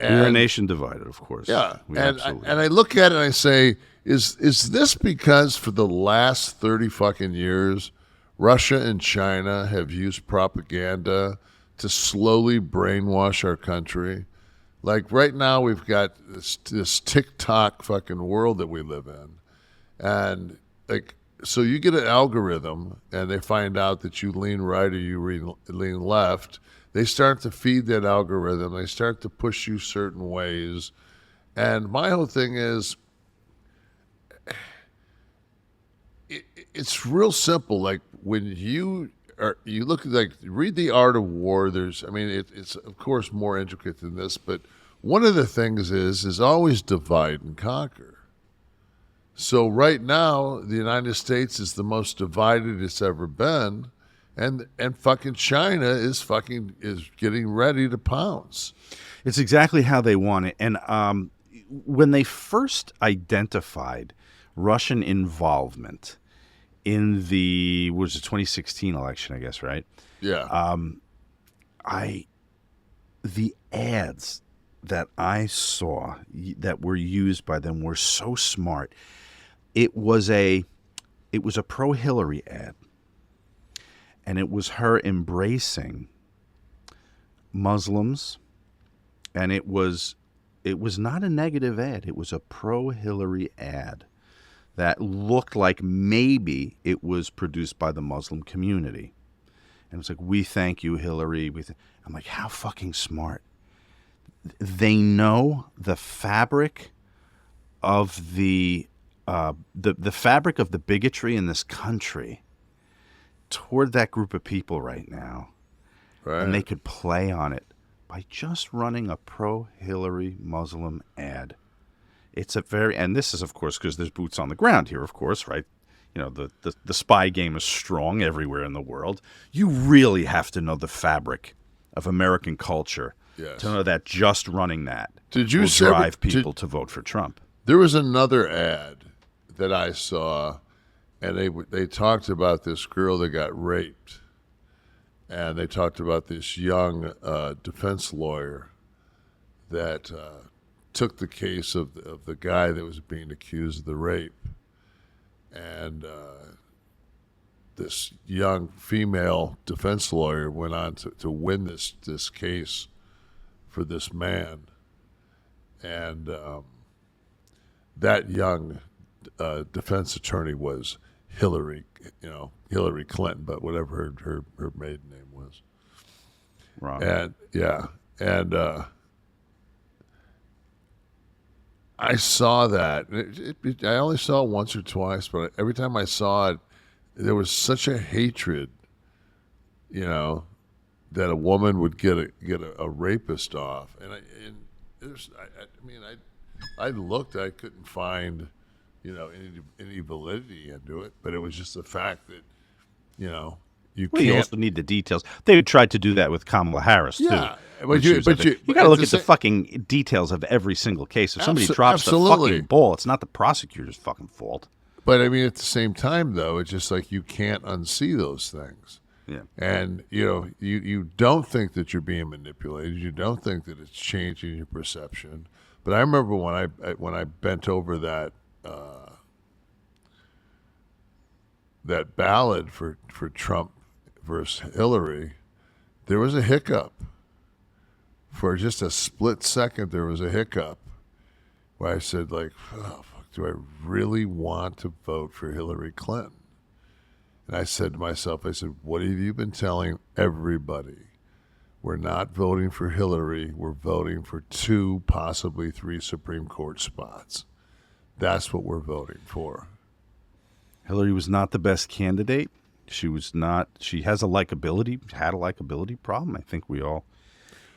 We're a nation divided, of course. Yeah, We and absolutely I look at it and I say, is this because for the last 30 fucking years, Russia and China have used propaganda to slowly brainwash our country? Like right now, we've got this TikTok fucking world that we live in, and like so you get an algorithm, and they find out that you lean right or you lean left. They start to feed that algorithm. They start to push you certain ways. And my whole thing is, it's real simple. Like when you look at read The Art of War. It's of course more intricate than this, but one of the things is always divide and conquer. So right now, the United States is the most divided it's ever been. And fucking China is getting ready to pounce. It's exactly how they want it. And when they first identified Russian involvement in the 2016 election, I guess, right? Yeah. The ads that I saw that were used by them were so smart. It was a pro-Hillary ad. And it was her embracing Muslims, and it was not a negative ad. It was a pro-Hillary ad that looked like maybe it was produced by the Muslim community. And it was like, "We thank you, Hillary." I'm like, how fucking smart. They know the fabric of the fabric of the bigotry in this country toward that group of people right now. Right. And they could play on it by just running a pro-Hillary Muslim ad. And this is, of course, because there's boots on the ground here, of course, right? You know, the spy game is strong everywhere in the world. You really have to know the fabric of American culture to know that just running that will drive people to vote for Trump. There was another ad that I saw, and they talked about this girl that got raped, and they talked about this young defense lawyer that took the case of the guy that was being accused of the rape, and this young female defense lawyer went on to win this case for this man, and that young defense attorney was Hillary Clinton, but whatever her maiden name was. Right. And I saw that. I only saw it once or twice, but every time I saw it, there was such a hatred, that a woman would get a rapist off, I looked, I couldn't find, any validity into it, but it was just the fact that, you also need the details. They tried to do that with Kamala Harris too. Yeah, but you got to look at the fucking details of every single case. If somebody drops the fucking ball, it's not the prosecutor's fucking fault. But I mean, at the same time, though, it's just like you can't unsee those things. Yeah. And you don't think that you're being manipulated. You don't think that it's changing your perception. But I remember when I bent over that ballot for Trump versus Hillary, there was a hiccup. For just a split second, there was a hiccup where I said, like, oh, fuck, do I really want to vote for Hillary Clinton? And I said to myself, what have you been telling everybody? We're not voting for Hillary. We're voting for 2, possibly 3 Supreme Court spots. That's what we're voting for. Hillary was not the best candidate. She was not. She had a likability problem. I think we all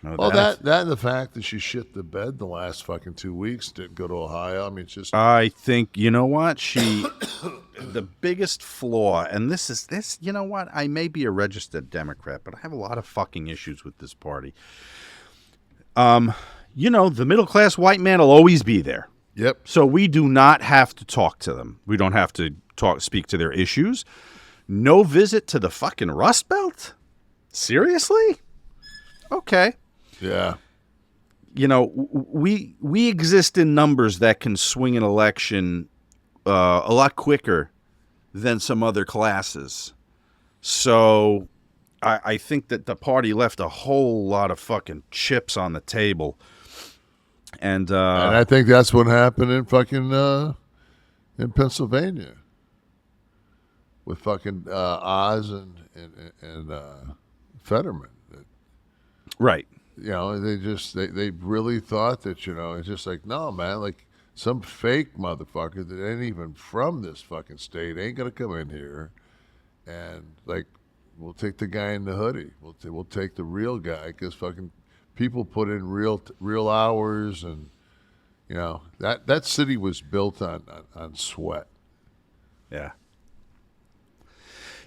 know that. That and the fact that she shit the bed the last fucking 2 weeks, didn't go to Ohio. I mean, it's just. I think, you know what? The biggest flaw, and this, you know what? I may be a registered Democrat, but I have a lot of fucking issues with this party. The middle class white man will always be there. Yep. So we do not have to talk to them. We don't have to speak to their issues. No visit to the fucking Rust Belt? Seriously? Okay. Yeah. we exist in numbers that can swing an election a lot quicker than some other classes. So I think that the party left a whole lot of fucking chips on the table. And And I think that's what happened in fucking in Pennsylvania with fucking Oz and Fetterman. right. They really thought that, it's just like, no, man, like some fake motherfucker that ain't even from this fucking state ain't gonna come in here, and like we'll take the guy in the hoodie. We'll take the real guy, because fucking people put in real hours, and that city was built on sweat. Yeah.